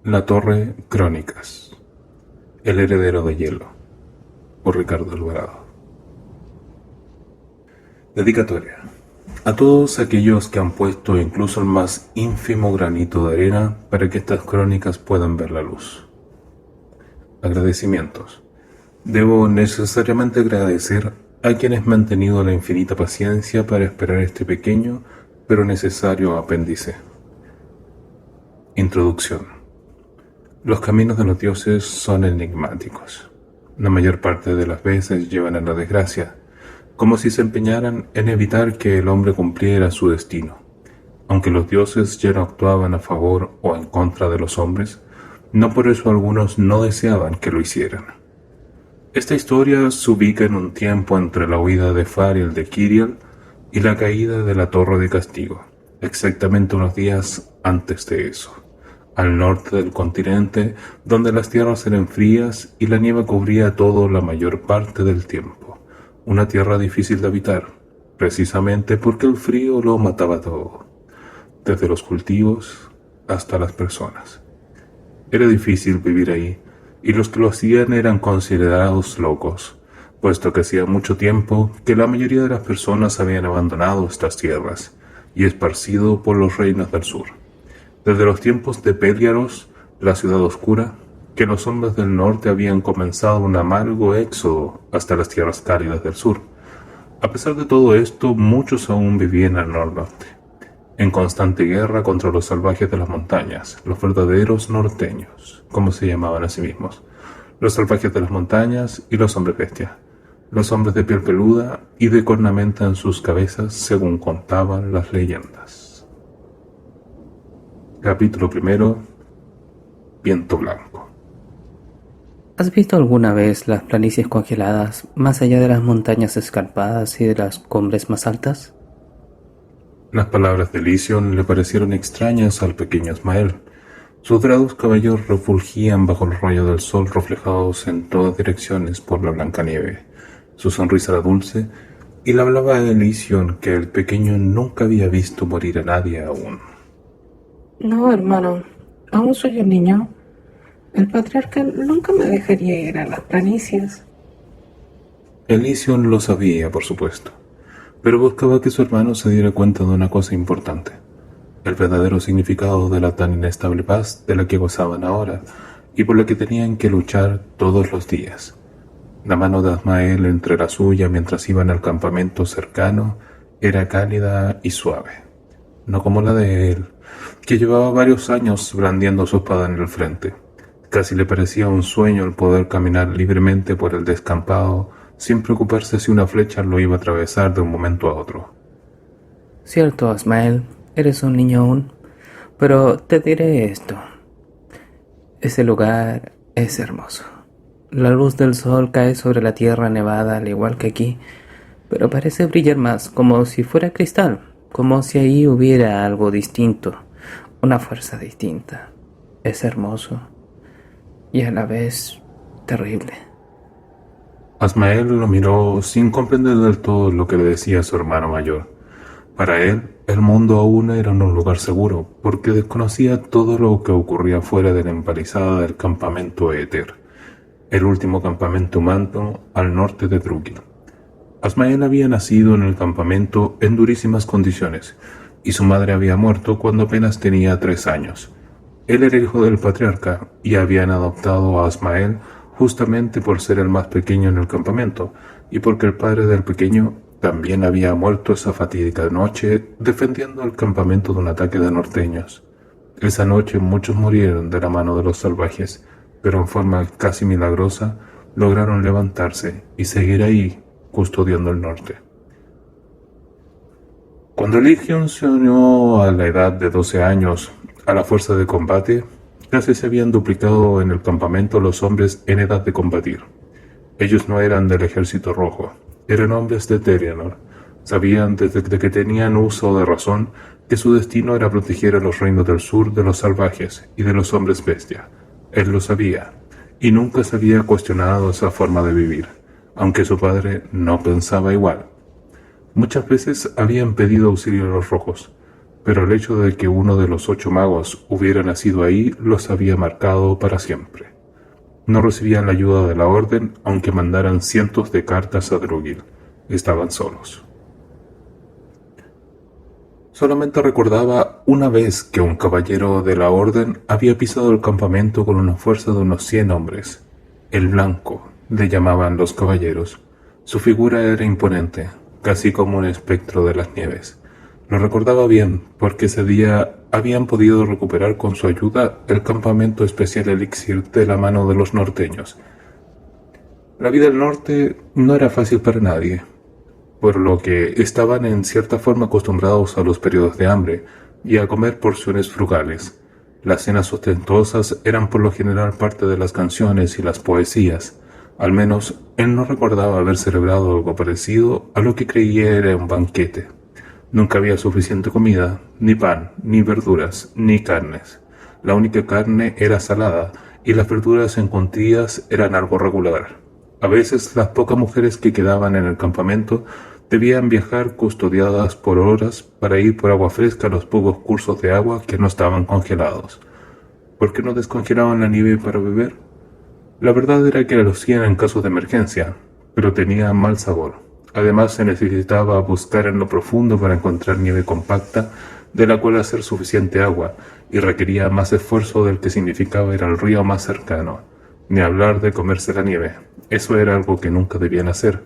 La Torre Crónicas. El heredero de hielo, por Ricardo Alvarado. Dedicatoria. A todos aquellos que han puesto incluso el más ínfimo granito de arena para que estas crónicas puedan ver la luz. Agradecimientos. Debo necesariamente agradecer a quienes me han tenido la infinita paciencia para esperar este pequeño pero necesario apéndice. Introducción. Los caminos de los dioses son enigmáticos. La mayor parte de las veces llevan a la desgracia, como si se empeñaran en evitar que el hombre cumpliera su destino. Aunque los dioses ya no actuaban a favor o en contra de los hombres, no por eso algunos no deseaban que lo hicieran. Esta historia se ubica en un tiempo entre la huida de Fariel de Kiriel y la caída de la Torre de Castigo, exactamente unos días antes de eso, al norte del continente, donde las tierras eran frías y la nieve cubría todo la mayor parte del tiempo. Una tierra difícil de habitar, precisamente porque el frío lo mataba todo, desde los cultivos hasta las personas. Era difícil vivir ahí, y los que lo hacían eran considerados locos, puesto que hacía mucho tiempo que la mayoría de las personas habían abandonado estas tierras y esparcido por los reinos del sur. Desde los tiempos de Peliaros, la ciudad oscura, que los hombres del norte habían comenzado un amargo éxodo hasta las tierras cálidas del sur. A pesar de todo esto, muchos aún vivían al norte, en constante guerra contra los salvajes de las montañas, los verdaderos norteños, como se llamaban a sí mismos, los salvajes de las montañas y los hombres bestia, los hombres de piel peluda y de cornamenta en sus cabezas, según contaban las leyendas. Capítulo 1. Viento blanco. ¿Has visto alguna vez las planicies congeladas más allá de las montañas escarpadas y de las cumbres más altas? Las palabras de Lysion le parecieron extrañas al pequeño Ismael. Sus dorados cabellos refulgían bajo los rayos del sol reflejados en todas direcciones por la blanca nieve. Su sonrisa era dulce y le hablaba de Lysion que el pequeño nunca había visto morir a nadie aún. No, hermano, aún soy un niño. El patriarca nunca me dejaría ir a las planicies. Lysion lo sabía, por supuesto, pero buscaba que su hermano se diera cuenta de una cosa importante: el verdadero significado de la tan inestable paz de la que gozaban ahora y por la que tenían que luchar todos los días. La mano de Ismael entre la suya mientras iban al campamento cercano era cálida y suave, no como la de él, que llevaba varios años blandiendo su espada en el frente. Casi le parecía un sueño el poder caminar libremente por el descampado sin preocuparse si una flecha lo iba a atravesar de un momento a otro. Cierto, Ismael, eres un niño aún, pero te diré esto. Ese lugar es hermoso. La luz del sol cae sobre la tierra nevada al igual que aquí, pero parece brillar más, como si fuera cristal, como si ahí hubiera algo distinto, una fuerza distinta. Es hermoso y a la vez terrible. Ismael lo miró sin comprender del todo lo que le decía su hermano mayor. Para él, el mundo aún era un lugar seguro, porque desconocía todo lo que ocurría fuera de la empalizada del campamento Éter, el último campamento humano al norte de Drúgil. Ismael había nacido en el campamento en durísimas condiciones, y su madre había muerto cuando apenas tenía 3 años. Él era hijo del patriarca, y habían adoptado a Ismael justamente por ser el más pequeño en el campamento, y porque el padre del pequeño también había muerto esa fatídica noche defendiendo el campamento de un ataque de norteños. Esa noche muchos murieron de la mano de los salvajes, pero en forma casi milagrosa lograron levantarse y seguir ahí custodiando el norte. Cuando Lysion se unió a la edad de 12 años a la fuerza de combate, casi se habían duplicado en el campamento los hombres en edad de combatir. Ellos no eran del ejército rojo, eran hombres de Terianor. Sabían desde que tenían uso de razón que su destino era proteger a los reinos del sur de los salvajes y de los hombres bestia. Él lo sabía, y nunca se había cuestionado esa forma de vivir, aunque su padre no pensaba igual. Muchas veces habían pedido auxilio a los rojos, pero el hecho de que uno de los 8 magos hubiera nacido ahí los había marcado para siempre. No recibían la ayuda de la orden, aunque mandaran cientos de cartas a Drugil. Estaban solos. Solamente recordaba una vez que un caballero de la orden había pisado el campamento con una fuerza de unos 100 hombres. El Blanco, le llamaban los caballeros. Su figura era imponente, casi como un espectro de las nieves. Lo recordaba bien, porque ese día habían podido recuperar con su ayuda el campamento especial Elixir de la mano de los norteños. La vida del norte no era fácil para nadie, por lo que estaban en cierta forma acostumbrados a los periodos de hambre y a comer porciones frugales. Las cenas ostentosas eran por lo general parte de las canciones y las poesías. Al menos él no recordaba haber celebrado algo parecido a lo que creía era un banquete. Nunca había suficiente comida, ni pan, ni verduras, ni carnes. La única carne era salada y las verduras encurtidas eran algo regular. A veces las pocas mujeres que quedaban en el campamento debían viajar custodiadas por horas para ir por agua fresca a los pocos cursos de agua que no estaban congelados. ¿Por qué no descongelaban la nieve para beber? La verdad era que lo hacían en casos de emergencia, pero tenía mal sabor. Además, se necesitaba buscar en lo profundo para encontrar nieve compacta, de la cual hacer suficiente agua, y requería más esfuerzo del que significaba ir al río más cercano. Ni hablar de comerse la nieve. Eso era algo que nunca debían hacer.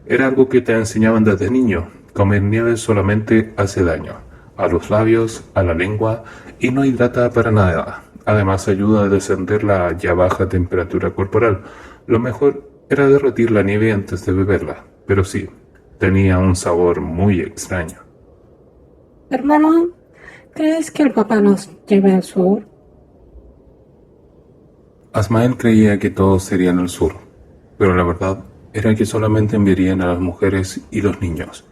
Era algo que te enseñaban desde niño. Comer nieve solamente hace daño. A los labios, a la lengua, y no hidrata para nada. Además, ayuda a descender la ya baja temperatura corporal. Lo mejor era derretir la nieve antes de beberla. Pero sí, tenía un sabor muy extraño. Hermano, ¿crees que el papá nos lleve al sur? Asmael creía que todos serían al sur, pero la verdad era que solamente enviarían a las mujeres y los niños.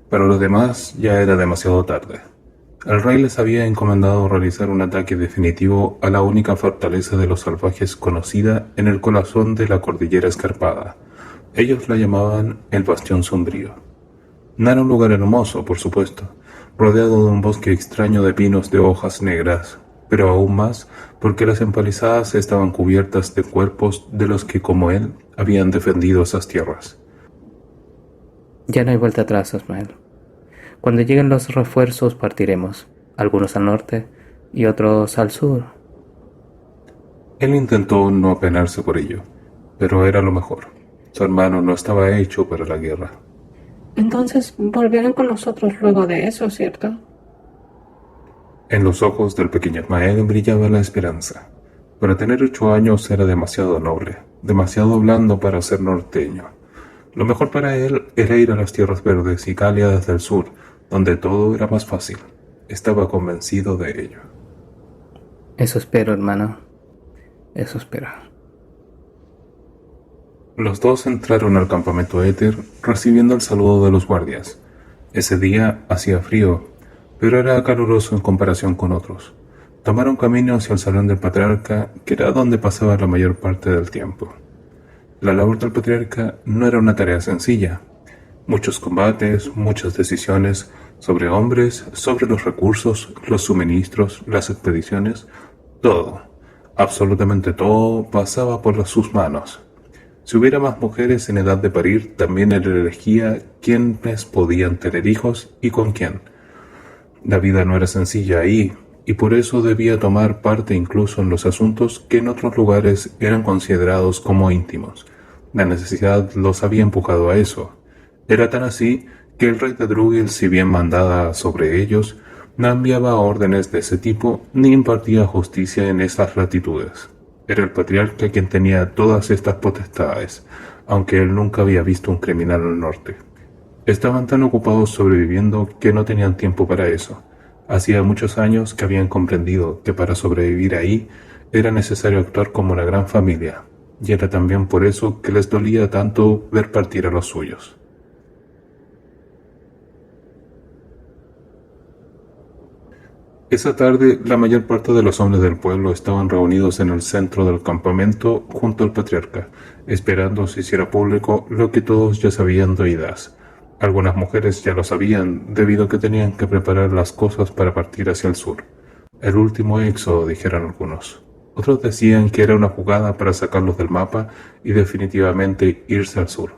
Para los demás ya era demasiado tarde. El rey les había encomendado realizar un ataque definitivo a la única fortaleza de los salvajes conocida en el corazón de la cordillera escarpada. Ellos la llamaban el Bastión Sombrío. No era un lugar hermoso, por supuesto, rodeado de un bosque extraño de pinos de hojas negras, pero aún más porque las empalizadas estaban cubiertas de cuerpos de los que, como él, habían defendido esas tierras. Ya no hay vuelta atrás, Asmael. Cuando lleguen los refuerzos partiremos, algunos al norte y otros al sur. Él intentó no apenarse por ello, pero era lo mejor. Su hermano no estaba hecho para la guerra. Entonces volverán con nosotros luego de eso, ¿cierto? En los ojos del pequeño Asmael brillaba la esperanza. Para tener 8 años era demasiado noble, demasiado blando para ser norteño. Lo mejor para él era ir a las tierras verdes y cálidas del sur, donde todo era más fácil. Estaba convencido de ello. Eso espero, hermano. Eso espero. Los dos entraron al campamento Éter, recibiendo el saludo de los guardias. Ese día hacía frío, pero era caluroso en comparación con otros. Tomaron camino hacia el salón del patriarca, que era donde pasaba la mayor parte del tiempo. La labor del patriarca no era una tarea sencilla. Muchos combates, muchas decisiones sobre hombres, sobre los recursos, los suministros, las expediciones, todo, absolutamente todo pasaba por sus manos. Si hubiera más mujeres en edad de parir, también él elegía quiénes podían tener hijos y con quién. La vida no era sencilla ahí, y por eso debía tomar parte incluso en los asuntos que en otros lugares eran considerados como íntimos. La necesidad los había empujado a eso. Era tan así que el rey de Drugil, si bien mandaba sobre ellos, no enviaba órdenes de ese tipo ni impartía justicia en esas latitudes. Era el patriarca quien tenía todas estas potestades, aunque él nunca había visto un criminal al norte. Estaban tan ocupados sobreviviendo que no tenían tiempo para eso. Hacía muchos años que habían comprendido que para sobrevivir ahí era necesario actuar como una gran familia, y era también por eso que les dolía tanto ver partir a los suyos. Esa tarde, la mayor parte de los hombres del pueblo estaban reunidos en el centro del campamento junto al patriarca, esperando se hiciera público lo que todos ya sabían de oídas. Algunas mujeres ya lo sabían debido a que tenían que preparar las cosas para partir hacia el sur. El último éxodo, dijeron algunos. Otros decían que era una jugada para sacarlos del mapa y definitivamente irse al sur.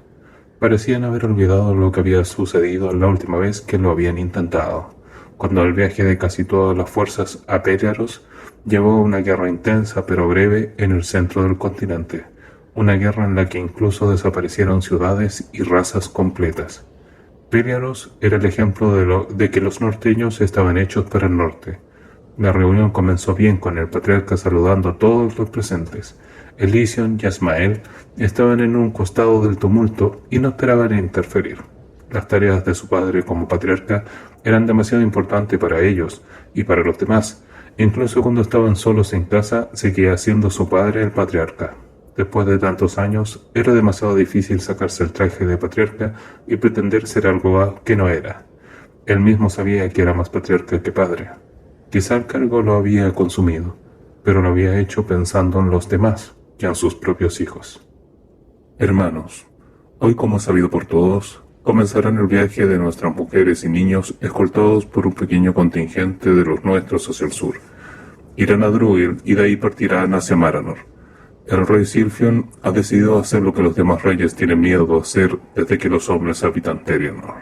Parecían haber olvidado lo que había sucedido la última vez que lo habían intentado, cuando el viaje de casi todas las fuerzas a Pelyaros llevó a una guerra intensa pero breve en el centro del continente, una guerra en la que incluso desaparecieron ciudades y razas completas. Pelyaros era el ejemplo de que los norteños estaban hechos para el norte. La reunión comenzó bien con el patriarca saludando a todos los presentes. Elysion y Asmael estaban en un costado del tumulto y no esperaban interferir. Las tareas de su padre como patriarca eran demasiado importantes para ellos y para los demás. Incluso cuando estaban solos en casa, seguía siendo su padre el patriarca. Después de tantos años, era demasiado difícil sacarse el traje de patriarca y pretender ser algo que no era. Él mismo sabía que era más patriarca que padre. Quizá el cargo lo había consumido, pero lo había hecho pensando en los demás y en sus propios hijos. Hermanos, hoy, como es sabido por todos, comenzarán el viaje de nuestras mujeres y niños escoltados por un pequeño contingente de los nuestros hacia el sur. Irán a Druil y de ahí partirán hacia Maranor. El rey Silfion ha decidido hacer lo que los demás reyes tienen miedo de hacer desde que los hombres habitan Terianor.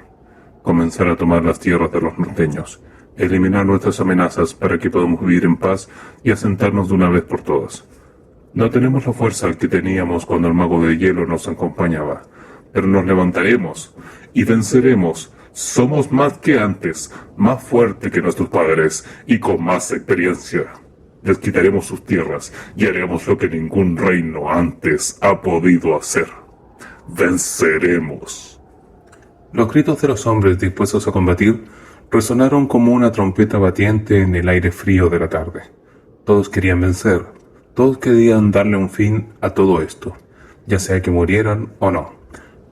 Comenzar a tomar las tierras de los norteños, eliminar nuestras amenazas para que podamos vivir en paz y asentarnos de una vez por todas. No tenemos la fuerza que teníamos cuando el mago de hielo nos acompañaba, pero nos levantaremos y venceremos. Somos más que antes, más fuerte que nuestros padres y con más experiencia. Les quitaremos sus tierras y haremos lo que ningún reino antes ha podido hacer. Venceremos. Los gritos de los hombres dispuestos a combatir resonaron como una trompeta batiente en el aire frío de la tarde. Todos querían vencer, todos querían darle un fin a todo esto, ya sea que murieran o no.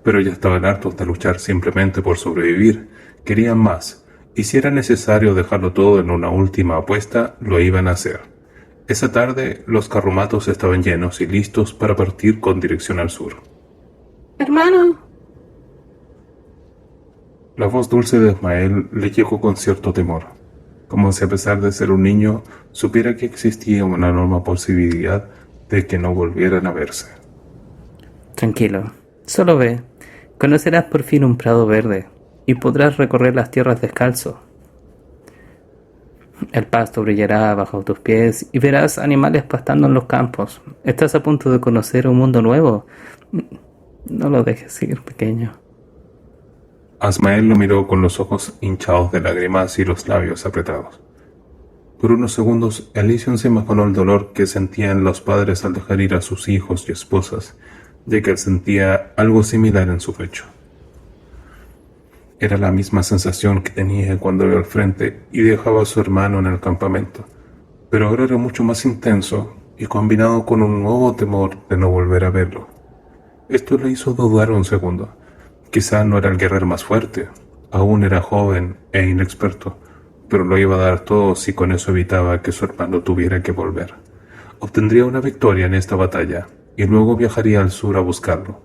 Pero ya estaban hartos de luchar simplemente por sobrevivir, querían más, y si era necesario dejarlo todo en una última apuesta, lo iban a hacer. Esa tarde, los carromatos estaban llenos y listos para partir con dirección al sur. Hermano. La voz dulce de Asmael le llegó con cierto temor, como si a pesar de ser un niño, supiera que existía una enorme posibilidad de que no volvieran a verse. Tranquilo, solo ve. Conocerás por fin un prado verde y podrás recorrer las tierras descalzo. El pasto brillará bajo tus pies y verás animales pastando en los campos. Estás a punto de conocer un mundo nuevo. No lo dejes ir, pequeño. Asmael lo miró con los ojos hinchados de lágrimas y los labios apretados. Por unos segundos, Elysion se imaginó el dolor que sentían los padres al dejar ir a sus hijos y esposas, ya que él sentía algo similar en su pecho. Era la misma sensación que tenía cuando iba al frente y dejaba a su hermano en el campamento, pero ahora era mucho más intenso y combinado con un nuevo temor de no volver a verlo. Esto le hizo dudar un segundo. Quizá no era el guerrero más fuerte, aún era joven e inexperto, pero lo iba a dar todo si con eso evitaba que su hermano tuviera que volver. Obtendría una victoria en esta batalla y luego viajaría al sur a buscarlo.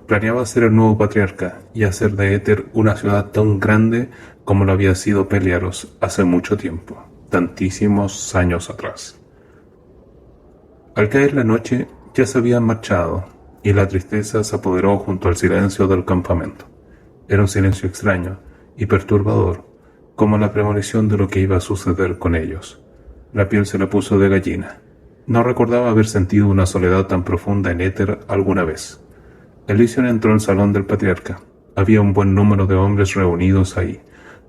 Planeaba ser el nuevo patriarca y hacer de Éter una ciudad tan grande como lo había sido Pelyaros hace mucho tiempo, tantísimos años atrás. Al caer la noche ya se habían marchado y la tristeza se apoderó junto al silencio del campamento. Era un silencio extraño y perturbador, como la premonición de lo que iba a suceder con ellos. La piel se le puso de gallina. No recordaba haber sentido una soledad tan profunda en Éter alguna vez. Elysion entró al salón del patriarca. Había un buen número de hombres reunidos ahí.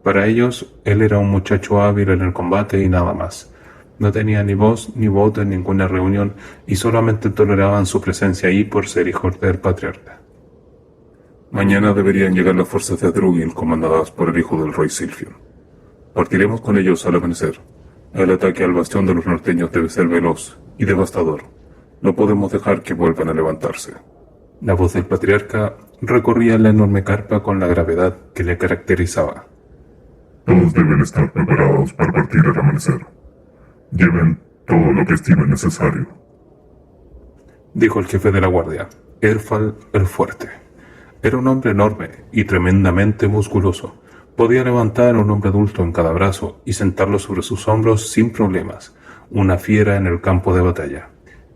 Para ellos, él era un muchacho hábil en el combate y nada más. No tenía ni voz ni voto en ninguna reunión y solamente toleraban su presencia ahí por ser hijo del patriarca. Mañana deberían llegar las fuerzas de Druil comandadas por el hijo del rey Silfion. Partiremos con ellos al amanecer. El ataque al bastión de los norteños debe ser veloz y devastador. No podemos dejar que vuelvan a levantarse. La voz del patriarca recorría la enorme carpa con la gravedad que le caracterizaba. Todos deben estar preparados para partir al amanecer. Lleven todo lo que estimen necesario, dijo el jefe de la guardia, Erfal el Fuerte. Era un hombre enorme y tremendamente musculoso. Podía levantar a un hombre adulto en cada brazo y sentarlo sobre sus hombros sin problemas, una fiera en el campo de batalla.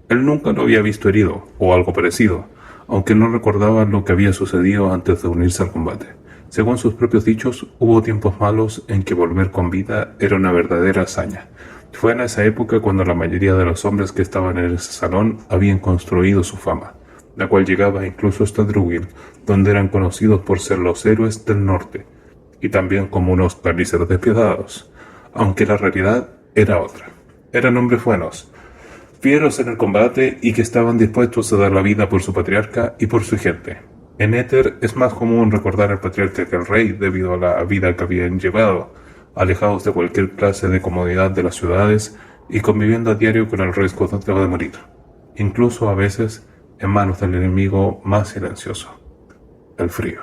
Él nunca lo había visto herido, o algo parecido, aunque no recordaba lo que había sucedido antes de unirse al combate. Según sus propios dichos, hubo tiempos malos en que volver con vida era una verdadera hazaña. Fue en esa época cuando la mayoría de los hombres que estaban en ese salón habían construido su fama, la cual llegaba incluso hasta Drugil, donde eran conocidos por ser los héroes del norte, y también como unos carniceros despiadados, aunque la realidad era otra. Eran hombres buenos, fieros en el combate y que estaban dispuestos a dar la vida por su patriarca y por su gente. En Éter es más común recordar al patriarca que al rey debido a la vida que habían llevado, alejados de cualquier clase de comodidad de las ciudades y conviviendo a diario con el riesgo de morir, incluso a veces en manos del enemigo más silencioso, el frío.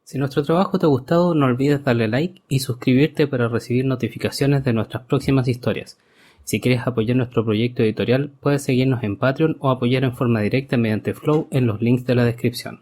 Si nuestro trabajo te ha gustado, no olvides darle like y suscribirte para recibir notificaciones de nuestras próximas historias. Si quieres apoyar nuestro proyecto editorial, puedes seguirnos en Patreon o apoyar en forma directa mediante Flow en los links de la descripción.